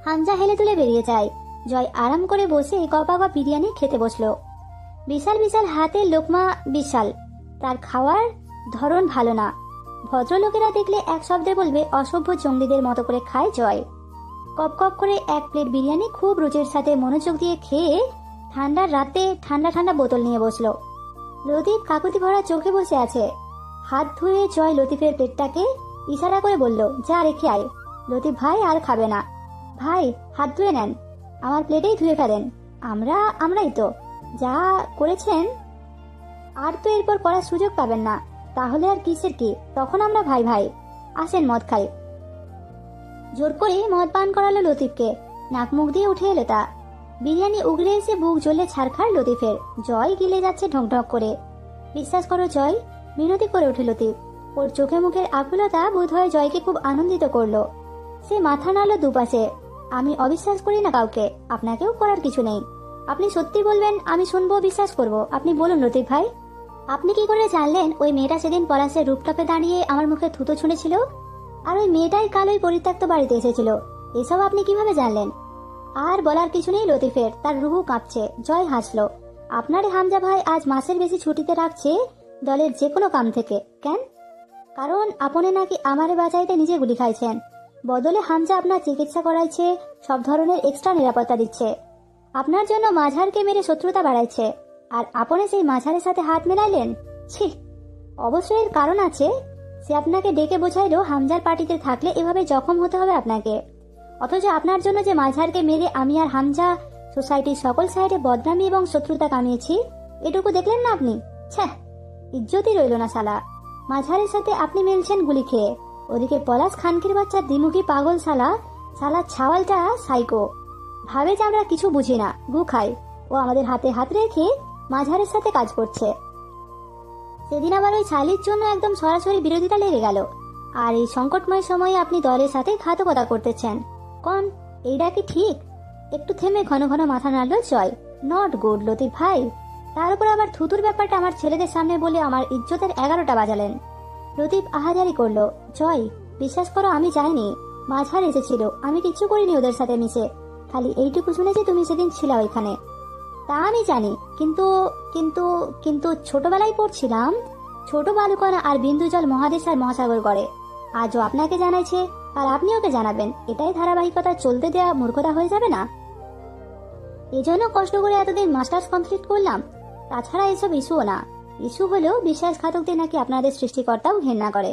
Speaker 1: হামজা হেলে তুলে বেরিয়ে যায়। জয় আরাম করে বসে কপা বিরিয়ানি খেতে বসলো। বিশাল বিশাল হাতে লোকমা, বিশাল। তার খাওয়ার ধরন ভালো না। ভদ্রলোকেরা দেখলে এক শব্দে বলবে অসভ্য জঙ্গলিদের মতো করে খায় জয়। কপ কপ করে 1 প্লেট বিরিয়ানি খুব রুচির সাথে মনোযোগ দিয়ে খেয়ে ঠান্ডার রাতে ঠান্ডা ঠান্ডা বোতল নিয়ে বসলো। লতিফ কাকুতি ভরা চোখে বসে আছে। হাত ধুয়ে জয় লতিফের পেটটাকে ইশারা করে বলল, যা রেখে আয়। লতিফ ভাই আর খাবে না। ভাই হাত ধুয়ে নেন, আমার প্লেটেই ধুয়ে ফেলেন। আমরাই তো যা করেছেন আর তো এরপর করার সুযোগ পাবেন না। তাহলে আর কিসের কি, তখন আমরা ভাই ভাই। আসেন মদ খাই। জোর করে মদ পান করালো লতিফকে। নাক মুখ দিয়ে উঠে এলো তা। বিরিয়ানি উগড়ে এসে বুক জ্বলে ছারখার লতিফের। জয় গিলে যাচ্ছে ঢক ঢক করে। বিশ্বাস করো জয়, মিনতি করে উঠে লতিফ। ওর চোখে মুখের আকুলতা বোধ হয় জয়কে খুব আনন্দিত করলো। সে মাথা নাড়ল দুপাশে। আমি অবিশ্বাস করি না কাউকে, আপনাকেও করার কিছু নেই। আপনি সত্যি বলবেন, আমি শুনবো, বিশ্বাস করব। আপনি বলুন লতিফ ভাই, আপনি কি করে জানলেন ওই মেয়েটা সেদিন পলাশের রূপটপে দাঁড়িয়ে আমার মুখে থুতো ছুঁড়েছিল? আর ওই মেয়েটাই কাল ওই পরিত্যক্ত বাড়িতে এসেছিল, এসব আপনি কিভাবে জানলেন? আর বলার কিছু নেই লতিফের, তার রুহু কাঁপছে। জয় হাসলো। আপনারে হামজা ভাই আজ মাসের বেশি ছুটিতে রাখছে দলের যে কোনো কাম থেকে। কেন? কারণ আপনি নাকি আমারে বাঁচাইতে নিজে গুলি খাইছেন, বদলে হামজা আপনার চিকিৎসা করাইছে, সব ধরনের এক্সট্রা নিরাপত্তা দিচ্ছে। আপনার জন্য মাঝারকে মেরে শত্রুতা বাড়াইছে, আর আপনি সেই মাঝারের সাথে হাত মেলাইলেন। ছি, অবশ্যই এর কারণ আছে। সে আপনাকে ডেকে বোঝাইলো হামজার পার্টিতে থাকলে এভাবে জখম হতে হবে আপনাকে, অথচ আপনার জন্য যে মাঝারকে মেরে আমি আর হামজা সোসাইটির সকল সাইডে বদনামি এবং শত্রুতা কামিয়েছি, এটুকু দেখলেন না আপনি? ছ্যাঃ, ইজ্জতই রইল না শালা। মাঝারের সাথে আপনি মিলছেন গুলি খেয়ে, ওদিকে পলাশ খানকির বাচ্চা দ্বিমুখী পাগল শালা ছাওয়ালটা সাইকো, ভাবে যে আমরা কিছু বুঝি না, গু খাই। ও আমাদের হাতে হাত রেখে মাঝারের সাথে কাজ করছে। সেদিন আবার ওই ছালির জন্য একদম সরাসরি বিরোধিতা লেগে গেল, আর এই সংকটময় সময়ে আপনি দলের সাথে ঘাতকতা করতেছেন। কোন এইটা কি ঠিক? একটু থেমে ঘন ঘন মাথা নাড়ল জয়। নট গুড লতিফ ভাই। তার উপর আবার থুতুর ব্যাপারটা আমার ছেলেদের সামনে বলে আমার ইজ্জতের 11টা বাজালেন। লতিফ আহাজারি করলো। জয়, বিশ্বাস করো আমি যাইনি, মাঝার এসেছিল, আমি কিচ্ছু করিনি ওদের সাথে মিশে। খালি এইটুকু শুনেছি তুমি সেদিন ছিল ওইখানে। তা আমি জানি, কিন্তু কিন্তু কিন্তু ছোটবেলায় পড়ছিলাম ছোট বালুকণা আর বিন্দু জল মহাদেশ আর মহাসাগর গড়ে। আজও আপনাকে জানাইছে আর আপনি ওকে জানাবেন, এটাই ধারাবাহিকতা চলতে দেওয়া মূর্খতা হয়ে যাবে না? এজন্য কষ্ট করে এতদিন মাস্টার্স কমপ্লিট করলাম। তাছাড়া এসব ইস্যুও না। ইস্যু হলেও বিশ্বাসঘাতকদের নাকি আপনাদের সৃষ্টিকর্তাও ঘেন্না করে।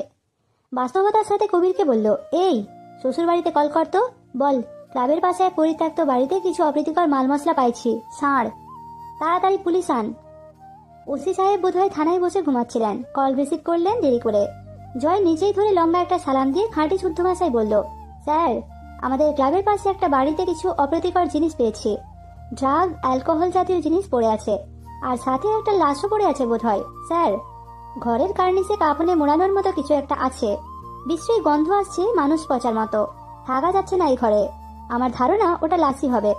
Speaker 1: বাস্তবতার সাথে কবিরকে বলল, এই শ্বশুর বাড়িতে কল করতো, বল ক্লাবের পাশে এক পরিত্যক্ত বাড়িতে কিছু অপ্রীতিকর মাল মশলা পাইছি, সার তাড়াতাড়ি পুলিশ আন। ওসি সাহেব বোধহয় থানায় বসে ঘুমাচ্ছিলেন, কল রিসিভ করলেন দেরি করে। জয় নিজেই ধরে লম্বা একটা সালাম দিয়ে খাঁটি শুদ্ধ ভাষায় বলল, স্যার আমাদের ক্লাবের পাশে একটা বাড়িতে কিছু অপ্রীতিকর জিনিস পেয়েছি। ড্রাগ, অ্যালকোহল জাতীয় জিনিস পড়ে আছে, আর সাথে একটা লাশও পড়ে আছে বোধহয়। স্যার ঘরের কার্নিসে কাপড়ে মোড়ানোর মতো কিছু একটা আছে, বিশ্রী গন্ধ আসছে মানুষ পচার মতো, থাকা যাচ্ছে না এই ঘরে। আমার ধারণা ওটা লাশই হবে।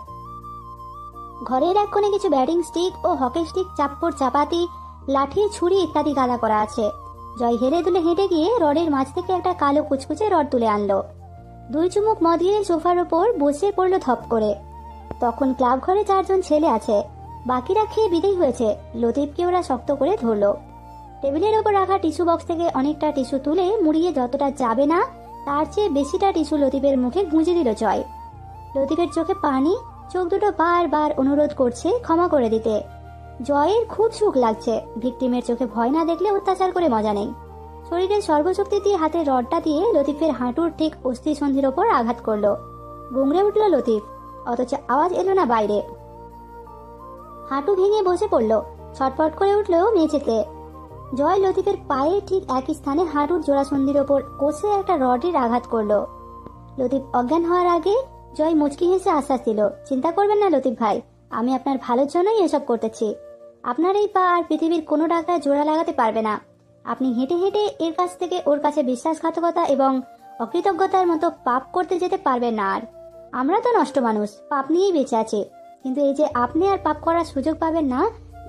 Speaker 1: ঘরের এক কোণে কিছু ব্যাটিং স্টিক ও হকি স্টিক, চাপ্পড়, চাপাতি, লাঠি, ছুরি ইত্যাদি গাদা করা আছে। জয় হেলে দুলে হেঁটে গিয়ে রডের মাঝ থেকে একটা কালো কুচকুচে রড তুলে আনলো। 2 চুমুক মদ দিয়ে সোফার ওপর বসে পড়লো ধপ করে। তখন ক্লাব ঘরে 4 জন ছেলে আছে, বাকিরা খেয়ে বিদেয় হয়েছে। লতিফকে ওরা শক্ত করে ধরলো। টেবিলের ওপর রাখা টিস্যু বক্স থেকে অনেকটা টিস্যু তুলে মুড়িয়ে যতটা যাবে না তার চেয়ে বেশিটা টিস্যু লতিফের মুখে গুঁজে দিল জয়। লতিফের চোখে পানি, চোখ দুটো বারবার অনুরোধ করছে ক্ষমা করে দিতে। জয়ের খুব সুখ লাগছে। ভিকটিমের চোখে ভয় না দেখলে অত্যাচার করে মজা নেই। শরীরের সর্বশক্তি দিয়ে হাতের রডটা দিয়ে লতিফের হাঁটুর ঠিক অস্থিসন্ধির ওপর আঘাত করলো। গুংড়ে উঠল লতিফ, অথচ আওয়াজ এলো না বাইরে। হাঁটু ভেঙে বসে পড়লো, ছটফট করে উঠলো মেঝেতে। জয় লতিফের পায়ে ঠিক একই স্থানে হাঁটুর জোড়াসন্ধির ওপর কষে একটা রডের আঘাত করলো। লতিফ অজ্ঞান হওয়ার আগে জয় মুচকি হেসে আশ্বাস দিল, চিন্তা করবেন না লতিফ ভাই, আমি আপনার ভালোর জন্যই এসব করতেছি। আপনার এই পা আর পৃথিবীর কোনো ডাক্তার জোড়া লাগাতে পারবে না। আপনি হেঁটে হেঁটে এর কাছ থেকে ওর কাছে বিশ্বাসঘাতকতা এবং অকৃতজ্ঞতার মতো পাপ করতে যেতে পারবেন না। আর আমরা তো নষ্ট মানুষ, পাপ নিয়েই বেঁচে আছি, কিন্তু এই যে আপনি আর পাপ করার সুযোগ পাবেন না,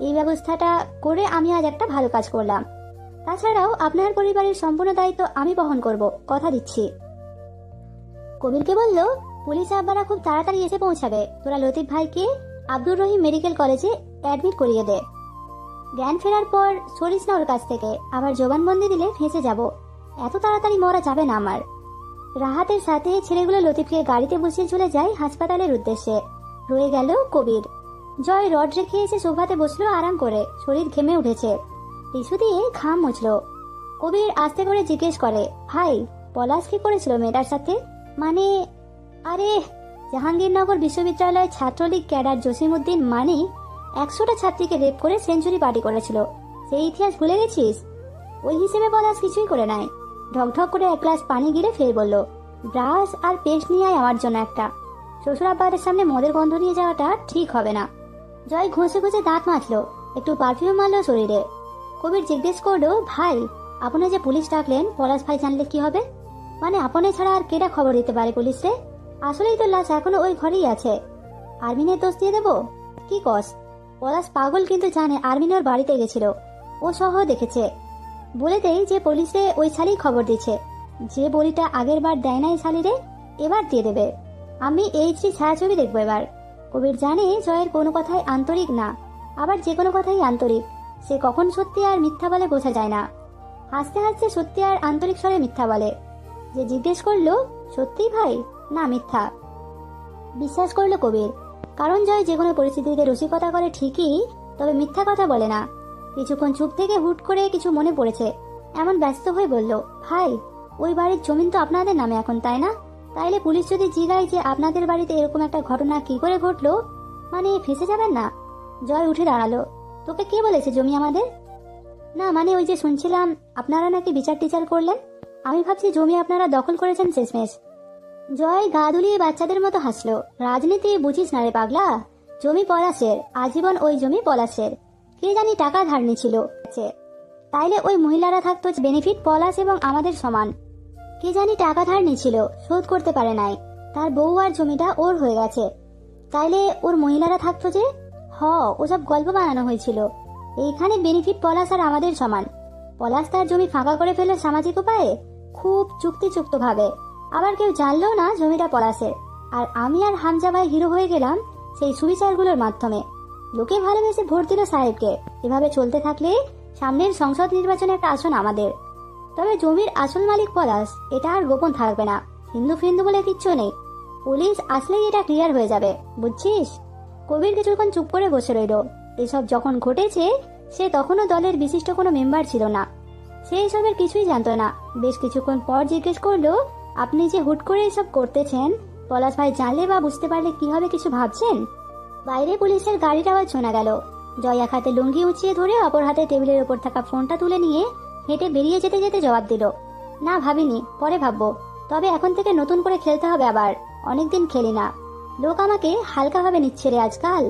Speaker 1: এই ব্যবস্থাটা করে আমি আজ একটা ভালো কাজ করলাম। তাছাড়াও আপনার পরিবারের সম্পূর্ণ দায়িত্ব আমি বহন করব, কথা দিচ্ছি। কবিরকে বলল, পুলিশ আব্বারা খুব তাড়াতাড়ি এসে পৌঁছাবে, তোরা লতিফ ভাইকে আব্দুর রহিম মেডিকেল কলেজে অ্যাডমিট করিয়ে দে। জ্ঞান ফেরার পর সরিস না ওর কাছ থেকে, আবার জবানবন্দি দিলে ফেঁসে যাব। এত তাড়াতাড়ি মরা যাবে না আমার। রাহাতের সাথে ছেলেগুলো লতিফকে গাড়িতে বসিয়ে চলে যায় হাসপাতালের উদ্দেশ্যে। রয়ে গেল কবির। জয় রড রেখে এসে সোফাতে বসলো আরাম করে, শরীর ঘেমে উঠেছে, টিস্যু দিয়ে ঘাম মুছলো। কবির আস্তে করে জিজ্ঞেস করে, ভাই পলাশ কি করেছিল মেয়েটার সাথে? মানে আরে জাহাঙ্গীরনগর বিশ্ববিদ্যালয়ের ছাত্রলীগ ক্যাডার জসিমউদ্দিন মানি 100টা ছাত্রীকে রেপ করে সেঞ্চুরি পার্টি করেছিল, সেই ইতিহাস ভুলে গেছিস? ওই হিসেবে পলাশ কিছুই করে নাই। ঢকঢক করে এক গ্লাস পানি গিলে ফের বলল, ব্রাশ আর পেস্ট নিয়ে আয় আমার জন্য একটা। শ্বশুর আব্বাদের সামনে মদের গন্ধ নিয়ে যাওয়াটা ঠিক হবে না। জয় ঘষে ঘষে দাঁত মাজলো, একটু পারফিউম মারলো শরীরে। কবির জিজ্ঞেস করলো, ভাই আপনি যে পুলিশ ডাকলেন, পলাশ ভাই জানলে কি হবে? মানে আপনি ছাড়া আর কেটা খবর দিতে পারে পুলিশে? আসলেই তো লাশ এখনো ওই ঘরেই আছে। আরমিনের দোষ দিয়ে দেবো? কি কস? পলাশ পাগল কিন্তু জানে আরমিন ওর বাড়িতে গেছিল, ও সহ দেখেছে। বলে দেই যে পুলিশে ওই শালি খবর দিচ্ছে, যে বলিটা আগের বার দেয় নাই শালিরে, এবার দিয়ে দেবে। আমি এইচডি ছায়াছবি দেখবো এবার। কবির জানে জয়ের কোনো কথাই আন্তরিক না, আবার যে কোনো কথাই আন্তরিক। সে কখন সত্যি আর মিথ্যা বলে বোঝা যায় না। হাসতে হাসতে সত্যি আর আন্তরিক স্বরে মিথ্যা বলে। যে জিজ্ঞেস করলো, সত্যি ভাই না মিথ্যা? বিশ্বাস করলো কবির, কারণ জয় যে কোনো পরিস্থিতিতে রসিকতা করে ঠিকই, তবে মিথ্যা কথা বলে না। কিছুক্ষণ চুপ থেকে হুট করে কিছু মনে পড়েছে, এমন ব্যস্ত হয়ে বলল, ভাই ওই বাড়ির জমিন তো আপনাদের নামে এখন, তাই না? তাইলে পুলিশ যদি জিগায় যে আপনাদের বাড়িতে এরকম একটা ঘটনা কি করে ঘটলো, মানে ফেঁসে যাবেন না? জয় উঠে দাঁড়ালো, তোকে কে বলেছে জমি আমাদের? না মানে ওই যে শুনছিলাম আপনারা নাকি বিচার টিচার করলেন, আমি ভাবছি জমি আপনারা দখল করেছেন শেষমেশ। জয় গা দুলিয়ে বাচ্চাদের মতো হাসলো, রাজনীতি বুঝিস না রে পাগলা, জমি পলাশের, আজীবন ওই জমি পলাশের। কে জানি টাকা ধার নিছিল, তাইলে ওই মহিলারা থাকতো বেনিফিট পলাশ এবং আমাদের সমান। কে জানি টাকা ধার নিছিল, শোধ করতে পারে নাই, তার বউ আর জমিটা ওর হয়ে গেছে, তাইলে ওর মহিলারা থাকতো যে। ওসব গল্প বানানো হয়েছিল। এইখানে বেনিফিট পলাশ আর আমাদের সমান। পলাশ তার জমি ফাঁকা করে ফেলে সামাজিক উপায়ে, খুব চুক্তিযুক্ত ভাবে। আবার কেউ জানলেও না জমিটা পলাশের, আর আমি আর হামজা ভাই হিরো হয়ে গেলাম সেই সুবিচারগুলোর মাধ্যমে। লোকে ভালোবেসে ভোট দিল সাহেবকে। এভাবে চলতে থাকলে সামনের সংসদ নির্বাচনে একটা আসন আমাদের। তবে জমির আসল মালিক পলাশ, এটা আর গোপন থাকবে না। হিন্দু ফিন্দু বলে কিচ্ছু নেই, পুলিশ আসলেই এটা ক্লিয়ার হয়ে যাবে, বুঝছিস? কবির কিছুক্ষণ চুপ করে বসে রইল। এসব যখন ঘটেছে সে তখনও দলের বিশিষ্ট কোনো মেম্বার ছিল না, সে এসবের কিছুই জানতো না। বেশ কিছুক্ষণ পর জিজ্ঞেস করলো, আপনি যে হুট করে এসব করতেছেন, পলাশ ভাই জানলে বা বুঝতে পারলে কি হবে কিছু ভাবছেন? বাইরে পুলিশের গাড়ির আওয়াজ শোনা গেল। জয় এক হাতে লুঙ্গি উঁচিয়ে ধরে অপর হাতে টেবিলের ওপর থাকা ফোনটা তুলে নিয়ে হেঁটে বেরিয়ে যেতে যেতে জবাব দিল, না ভাবিনি, পরে ভাববো। তবে এখন থেকে নতুন করে খেলতে হবে আবার, অনেকদিন খেলি না। লোক আমাকে হালকাভাবে নিচ্ছে রে আজকাল।